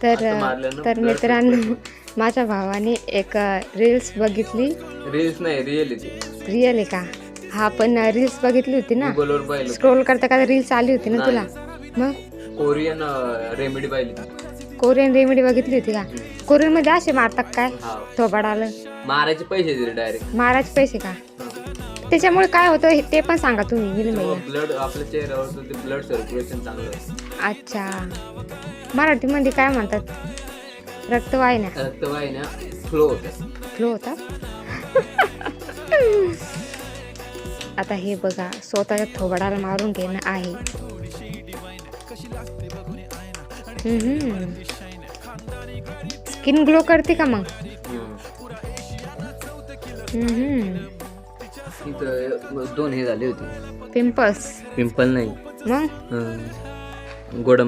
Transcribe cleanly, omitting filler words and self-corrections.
तर असं मारल्यानं तर blood मित्रांनो माझ्या भावाने एक रील्स बघितली. रील्स नाही रिअल आहे रिअल आहे का? हा पण रील्स बघितली होती ना, गुगलवर पाहिलं स्क्रोल करता करता रील्स आली होती ना तुला. मग कोरियन रेमेडी पाहिली कोरियन रेमेडी बघितली होती का? कोरियन मध्ये असे मारतात काय हा थोबाडाला? मारायचे पैसे दिले डायरेक्ट मारायचे पैसे का? त्याच्यामुळे काय होतं ते पण सांगा तुम्ही मिलिंद भैया. ब्लड आपल्या चेहऱ्यावर ते ब्लड सर्क्युलेशन चांगलं असतं. अच्छा, मराठीमध्ये काय म्हणतात? रक्तवाहिन्या रक्तवाहिन्या फ्लो होतात. फ्लो होता. आता हे बघा, स्वतःच्या थोबाडाला मारून घेणं आहे. स्किन ग्लो करते का मग? इथं 2 हे झाले होते पिंपल्स पिंपल नाही मग गोडम